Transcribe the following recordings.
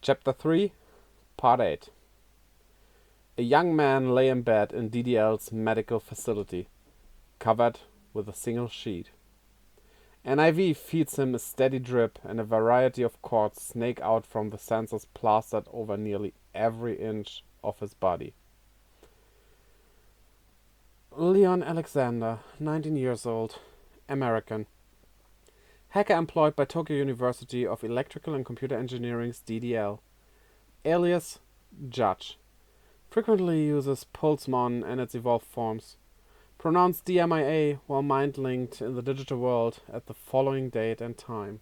Chapter 3, Part 8. A young man lay in bed in DDL's medical facility, covered with a single sheet. An IV feeds him a steady drip, and a variety of cords snake out from the sensors plastered over nearly every inch of his body. Leon Alexander, 19 years old, American. Hacker employed by Tokyo University of Electrical and Computer Engineering's DDL. Alias Judge. Frequently uses Pulsemon and its evolved forms. Pronounced DMIA while mind-linked in the digital world at the following date and time.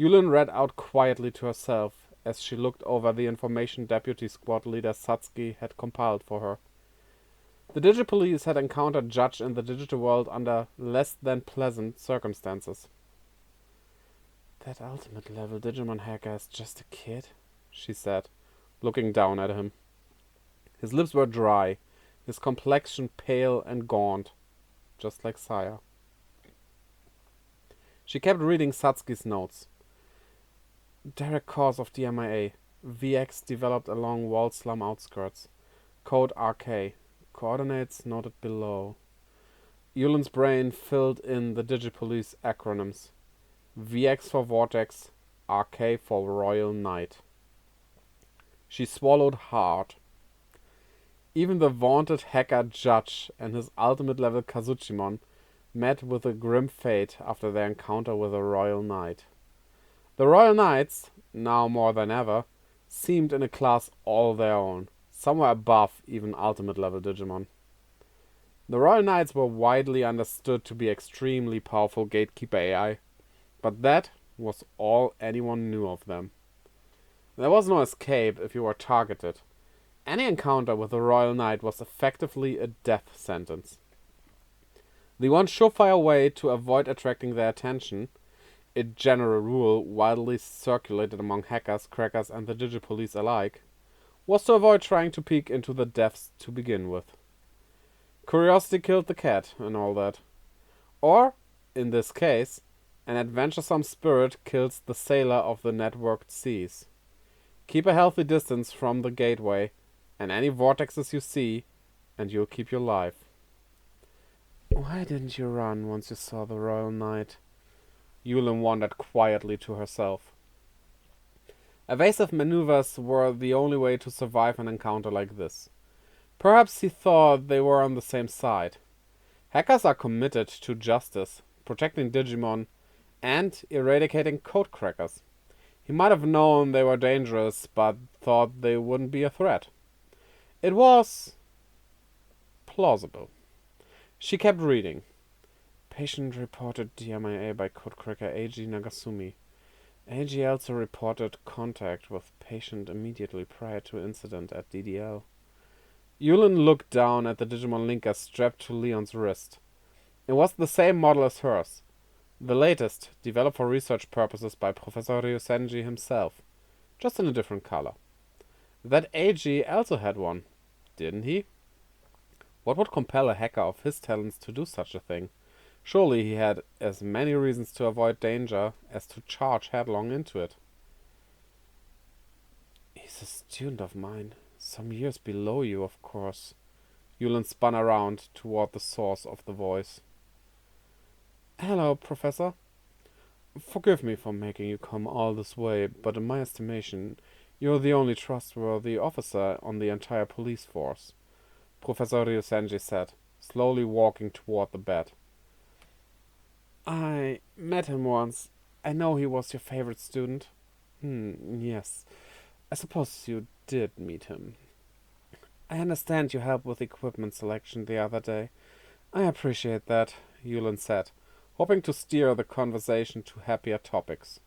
Yulin read out quietly to herself as she looked over the information Deputy Squad Leader Satsuki had compiled for her. The Digipolice had encountered Judge in the digital world under less than pleasant circumstances. "That ultimate level Digimon hacker is just a kid," she said, looking down at him. His lips were dry, his complexion pale and gaunt, just like Saya. She kept reading Satsuki's notes. Direct cause of DMIA. VX developed along wall slum outskirts. Code RK. Coordinates noted below. Yulin's brain filled in the Digipolice acronyms. VX for Vortex, RK for Royal Knight. She swallowed hard. Even the vaunted hacker Judge and his ultimate level Kazuchimon met with a grim fate after their encounter with a Royal Knight. The Royal Knights, now more than ever, seemed in a class all their own, somewhere above even ultimate level Digimon. The Royal Knights were widely understood to be extremely powerful gatekeeper AI, but that was all anyone knew of them. There was no escape if you were targeted. Any encounter with a Royal Knight was effectively a death sentence. The one surefire way to avoid attracting their attention, a general rule widely circulated among hackers, crackers, and the Digipolice alike, was to avoid trying to peek into the depths to begin with. Curiosity killed the cat and all that. Or, in this case, an adventuresome spirit kills the sailor of the networked seas. Keep a healthy distance from the gateway and any vortexes you see, and you'll keep your life. Why didn't you run once you saw the Royal Knight? Yulin wondered quietly to herself. Evasive maneuvers were the only way to survive an encounter like this. Perhaps he thought they were on the same side. Hackers are committed to justice, protecting Digimon, and eradicating code crackers. He might have known they were dangerous, but thought they wouldn't be a threat. It was plausible. She kept reading. Patient reported DMIA by codecracker A.G. Nagasumi. A.G. also reported contact with patient immediately prior to incident at DDL. Yulin looked down at the Digimon linker strapped to Leon's wrist. It was the same model as hers. The latest, developed for research purposes by Professor Ryosenji himself, just in a different color. That A.G. also had one, didn't he? What would compel a hacker of his talents to do such a thing? Surely he had as many reasons to avoid danger as to charge headlong into it. He's a student of mine, some years below you, of course. Yulin spun around toward the source of the voice. Hello, Professor. Forgive me for making you come all this way, but in my estimation, you're the only trustworthy officer on the entire police force, Professor Ryosenji said, slowly walking toward the bed. I met him once. I know he was your favorite student. Yes. I suppose you did meet him. I understand you helped with equipment selection the other day. I appreciate that, Yulin said, hoping to steer the conversation to happier topics.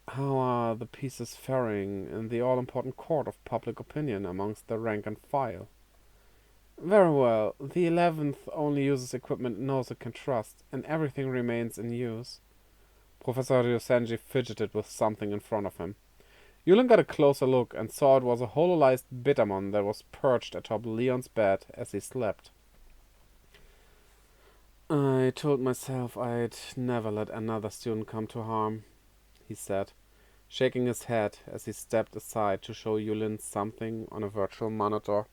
How are the pieces faring in the all-important court of public opinion amongst the rank and file? Very well. The 11th only uses equipment it knows it can trust, and everything remains in use. Professor Ryosenji fidgeted with something in front of him. Yulin got a closer look and saw it was a hololized Bittermon that was perched atop Leon's bed as he slept. I told myself I'd never let another student come to harm, he he said, shaking his head as he stepped aside to show Yulin something on a virtual monitor.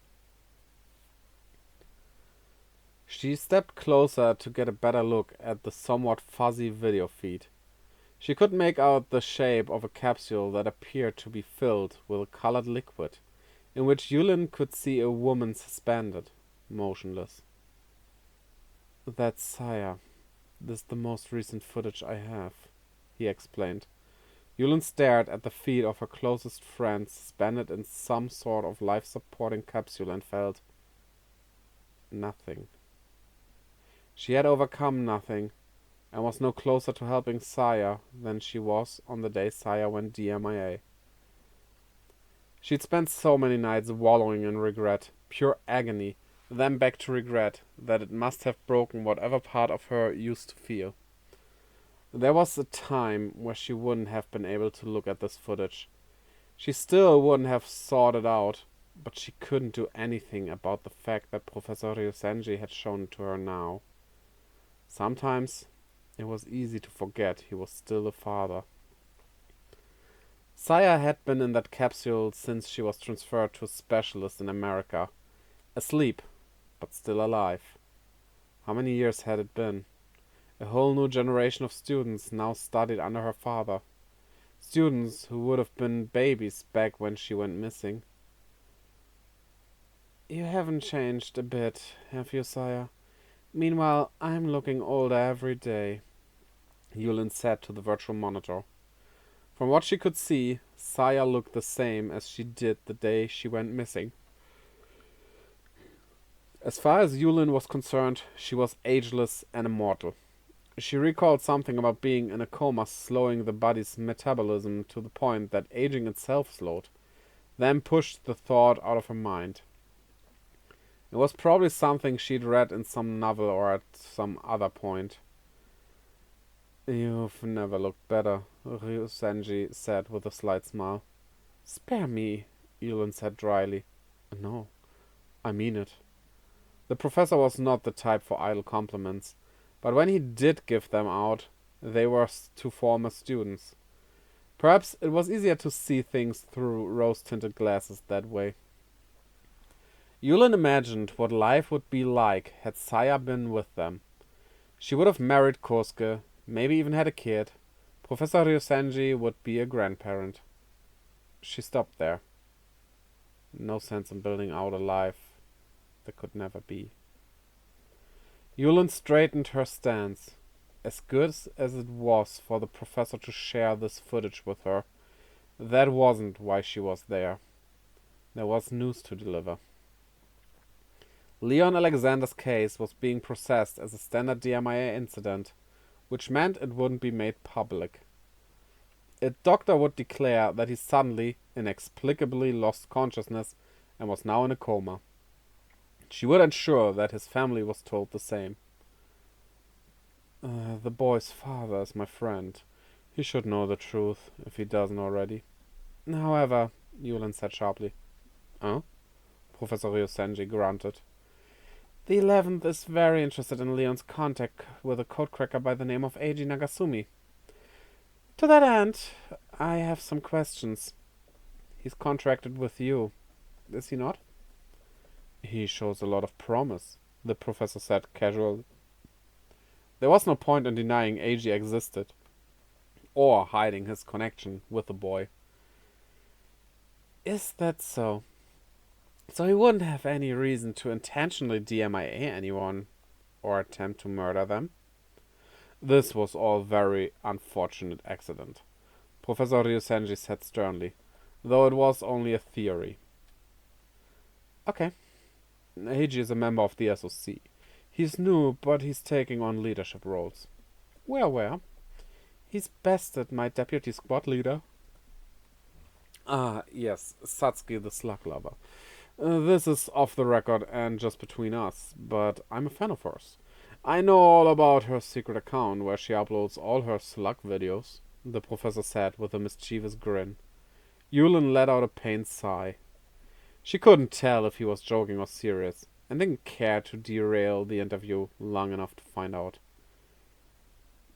She stepped closer to get a better look at the somewhat fuzzy video feed. She could make out the shape of a capsule that appeared to be filled with a colored liquid, in which Yulin could see a woman suspended, motionless. "That's Saya. This is the most recent footage I have," he explained. Yulin stared at the feet of her closest friend suspended in some sort of life-supporting capsule and felt nothing. She had overcome nothing, and was no closer to helping Saya than she was on the day Saya went DMIA. She'd spent so many nights wallowing in regret, pure agony, then back to regret, that it must have broken whatever part of her used to feel. There was a time where she wouldn't have been able to look at this footage. She still wouldn't have sought it out, but she couldn't do anything about the fact that Professor Ryosenji had shown it to her now. Sometimes it was easy to forget he was still a father. Saya had been in that capsule since she was transferred to a specialist in America. Asleep, but still alive. How many years had it been? A whole new generation of students now studied under her father. Students who would have been babies back when she went missing. "You haven't changed a bit, have you, Saya? Meanwhile, I'm looking older every day," Yulin said to the virtual monitor. From what she could see, Saya looked the same as she did the day she went missing. As far as Yulin was concerned, she was ageless and immortal. She recalled something about being in a coma slowing the body's metabolism to the point that aging itself slowed, then pushed the thought out of her mind. It was probably something she'd read in some novel or at some other point. "You've never looked better," Ryosenji said with a slight smile. "Spare me," Yulin said dryly. "No, I mean it." The professor was not the type for idle compliments, but when he did give them out, they were to former students. Perhaps it was easier to see things through rose-tinted glasses that way. Yulin imagined what life would be like had Saya been with them. She would have married Kosuke, maybe even had a kid. Professor Ryosenji would be a grandparent. She stopped there. No sense in building out a life that could never be. Yulin straightened her stance. As good as it was for the professor to share this footage with her, that wasn't why she was there. There was news to deliver. Leon Alexander's case was being processed as a standard DMIA incident, which meant it wouldn't be made public. A doctor would declare that he suddenly, inexplicably lost consciousness and was now in a coma. She would ensure that his family was told the same. The boy's father is my friend. He should know the truth, if he doesn't already." "However," Yulin said sharply. "Oh?" Professor Ryosenji grunted. "The 11th is very interested in Leon's contact with a codecracker by the name of Eiji Nagasumi. To that end, I have some questions. He's contracted with you, is he not?" "He shows a lot of promise," the professor said casually. There was no point in denying Eiji existed, or hiding his connection with the boy. "Is that so? So he wouldn't have any reason to intentionally DMIA anyone, or attempt to murder them?" "This was all very unfortunate accident," Professor Ryosenji said sternly, "though it was only a theory." "Okay. Eiji is a member of the SOC. He's new, but he's taking on leadership roles. We're aware. He's bested my deputy squad leader." "Ah, yes, Satsuki the slug lover. This is off the record and just between us, but I'm a fan of hers. I know all about her secret account where she uploads all her slug videos," the professor said with a mischievous grin. Yulin let out a pained sigh. She couldn't tell if he was joking or serious, and didn't care to derail the interview long enough to find out.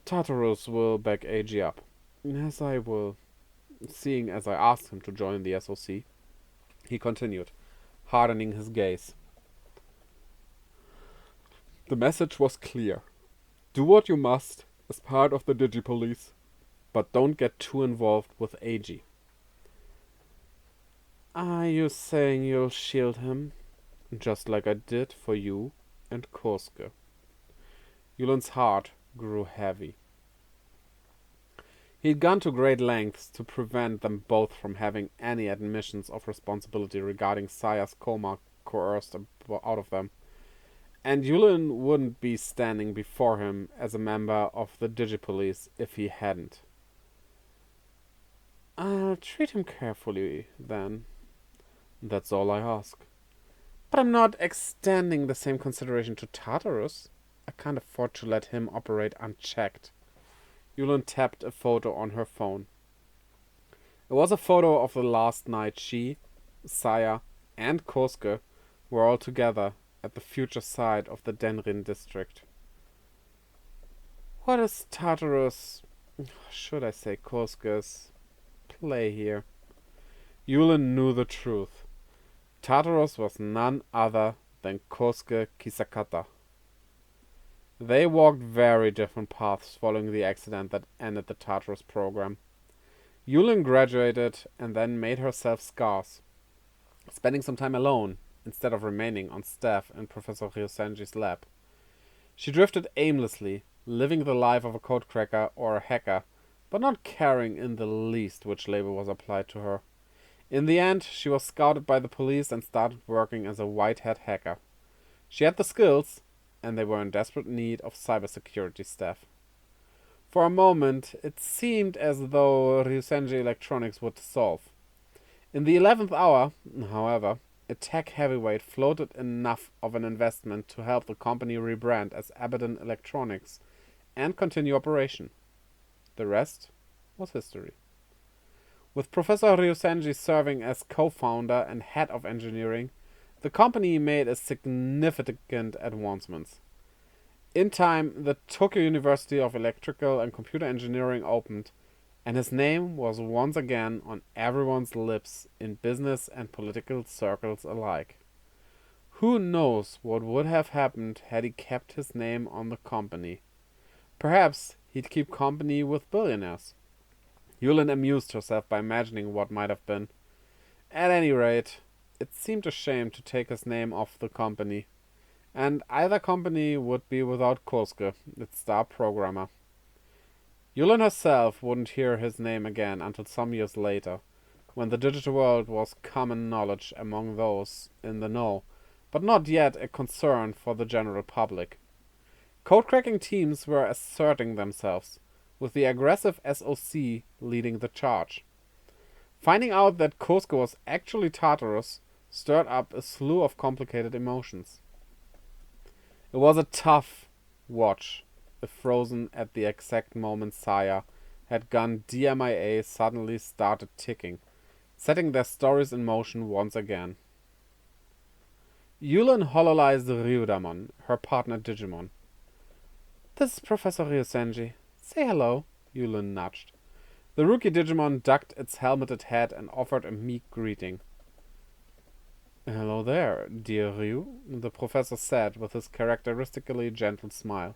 "Tartarus will back Eiji up. As I will, seeing as I asked him to join the SOC, he continued, hardening his gaze. The message was clear. Do what you must as part of the Digipolice, but don't get too involved with AG. Are you saying you'll shield him? Just like I did for you and Kosuke. Yulin's heart grew heavy. He'd gone to great lengths to prevent them both from having any admissions of responsibility regarding Saya's coma coerced out of them. And Yulin wouldn't be standing before him as a member of the Digipolice if he hadn't. I'll treat him carefully, then. That's all I ask. But I'm not extending the same consideration to Tartarus. I can't afford to let him operate unchecked. Yulin tapped a photo on her phone. It was a photo of the last night she, Saya, and Kosuke were all together at the future site of the Denrin district. What is Tartarus, should I say Kosuke's, play here? Yulin knew the truth. Tartarus was none other than Kosuke Kisakata. They walked very different paths following the accident that ended the Tartarus program. Yulin graduated and then made herself scarce, spending some time alone instead of remaining on staff in Professor Ryosenji's lab. She drifted aimlessly, living the life of a codecracker or a hacker, but not caring in the least which label was applied to her. In the end, she was scouted by the police and started working as a white hat hacker. She had the skills, and they were in desperate need of cybersecurity staff. For a moment, it seemed as though Ryosenji Electronics would dissolve. In the 11th hour, however, a tech heavyweight floated enough of an investment to help the company rebrand as Abaddon Electronics and continue operation. The rest was history. With Professor Ryosenji serving as co-founder and head of engineering, the company made a significant advancements. In time, the Tokyo University of Electrical and Computer Engineering opened, and his name was once again on everyone's lips in business and political circles alike. Who knows what would have happened had he kept his name on the company? Perhaps he'd keep company with billionaires. Yulin amused herself by imagining what might have been. At any rate, it seemed a shame to take his name off the company, and either company would be without Kosuke, its star programmer. Yulin herself wouldn't hear his name again until some years later, when the digital world was common knowledge among those in the know, but not yet a concern for the general public. Code-cracking teams were asserting themselves, with the aggressive SOC leading the charge. Finding out that Kosuke was actually Tartarus stirred up a slew of complicated emotions. It was a tough watch, if frozen at the exact moment Saya had gone DMIA suddenly started ticking, setting their stories in motion once again. Yulin hololized Ryudamon, her partner Digimon. This is Professor Ryosenji. Say hello, Yulin nudged. The rookie Digimon ducked its helmeted head and offered a meek greeting. Hello there, dear Ryu, the professor said with his characteristically gentle smile.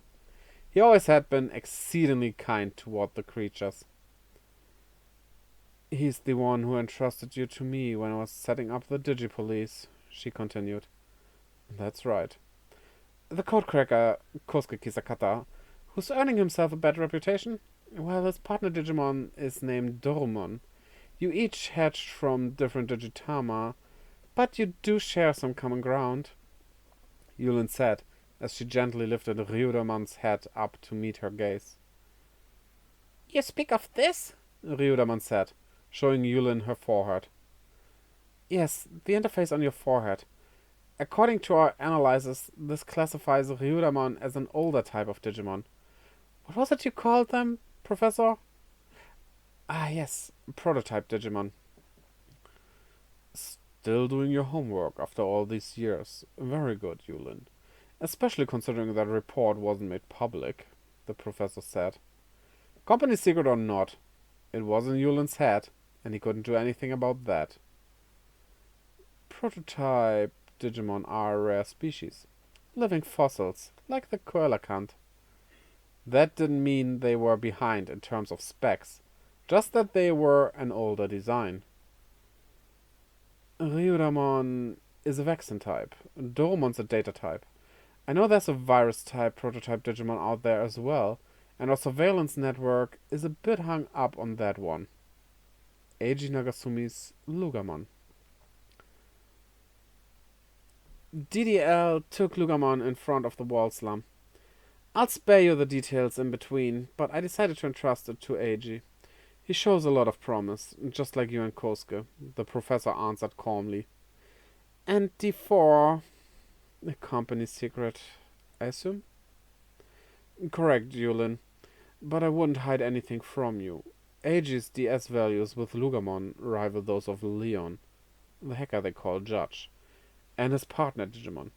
He always had been exceedingly kind toward the creatures. He's the one who entrusted you to me when I was setting up the Digipolice, she continued. That's right. The codecracker Kosuke Kisakata, who's earning himself a bad reputation? Well, his partner Digimon is named Dorumon. You each hatched from different Digitama, but you do share some common ground, Yulin said, as she gently lifted Ryudamon's head up to meet her gaze. You speak of this? Ryudamon said, showing Yulin her forehead. Yes, the interface on your forehead. According to our analysis, this classifies Ryudamon as an older type of Digimon. What was it you called them, Professor? Ah, yes, prototype Digimon. Still doing your homework after all these years. Very good, Yulin. Especially considering that report wasn't made public, the professor said. Company secret or not, It was in Yulin's head, and he couldn't do anything about that. Prototype Digimon are a rare species. Living fossils, like the coelacanth. That didn't mean they were behind in terms of specs, just that they were an older design. Ryudamon is a vaccine type. Doraemon's a data type. I know there's a virus type prototype Digimon out there as well, and our surveillance network is a bit hung up on that one. Eiji Nagasumi's Lugamon. DDL took Lugamon in front of the wall slum. I'll spare you the details in between, but I decided to entrust it to Eiji. He shows a lot of promise, just like you and Kosuke, the professor answered calmly. And D4, a company secret, I assume? Correct, Yulin, but I wouldn't hide anything from you. Eiji's DS values with Lugamon rival those of Leon, the hacker they call Judge, and his partner Digimon.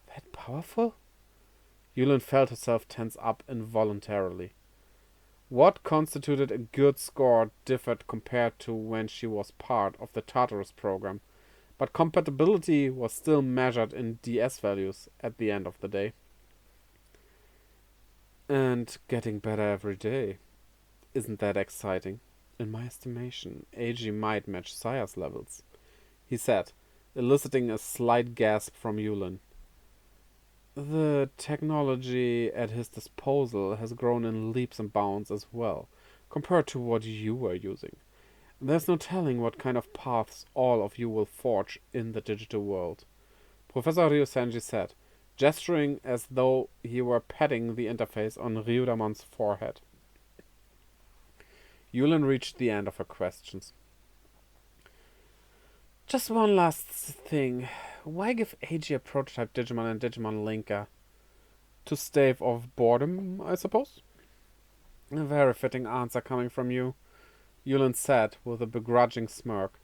That powerful? Yulin felt herself tense up involuntarily. What constituted a good score differed compared to when she was part of the Tartarus program, but compatibility was still measured in DS values at the end of the day. And getting better every day. Isn't that exciting? In my estimation, Eiji might match Saya's levels, he said, eliciting a slight gasp from Yulin. The technology at his disposal has grown in leaps and bounds as well, compared to what you were using. There's no telling what kind of paths all of you will forge in the digital world, Professor Ryosenji said, gesturing as though he were patting the interface on Ryudamon's forehead. Yulin reached the end of her questions. Just one last thing. Why give Eiji a prototype Digimon and Digimon Linker? To stave off boredom, I suppose? A very fitting answer coming from you, Yulin said with a begrudging smirk.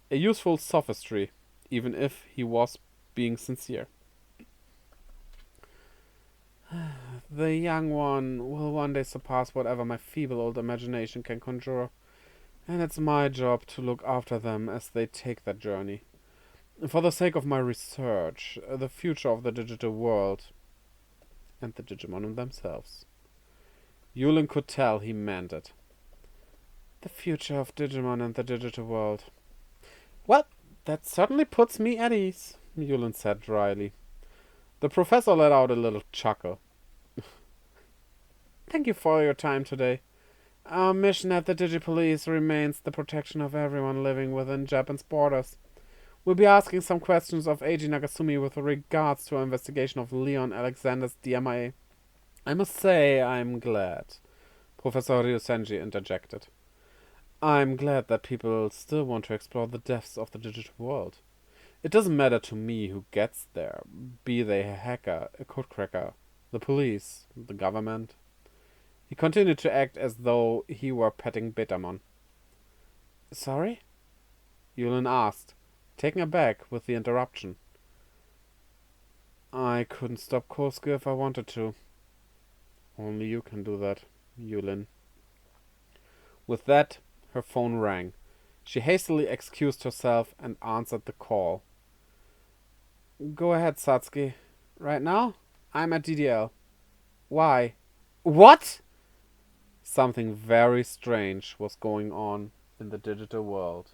A useful sophistry, even if he was being sincere. The young one will one day surpass whatever my feeble old imagination can conjure, and it's my job to look after them as they take that journey. For the sake of my research, the future of the digital world, and the Digimon themselves. Yulin could tell he meant it. The future of Digimon and the digital world. Well, that certainly puts me at ease, Yulin said dryly. The professor let out a little chuckle. Thank you for your time today. Our mission at the Digipolice remains the protection of everyone living within Japan's borders. We'll be asking some questions of Eiji Nagasumi with regards to our investigation of Leon Alexander's DMIA. I must say I'm glad, Professor Ryosenji interjected. I'm glad that people still want to explore the depths of the digital world. It doesn't matter to me who gets there, be they a hacker, a codecracker, the police, the government. He continued to act as though he were petting Betamon. Sorry? Yulin asked, taken aback with the interruption. I couldn't stop Kosuke if I wanted to. Only you can do that, Yulin. With that, her phone rang. She hastily excused herself and answered the call. Go ahead, Satsuki. Right now, I'm at DDL. Why? What? Something very strange was going on in the digital world.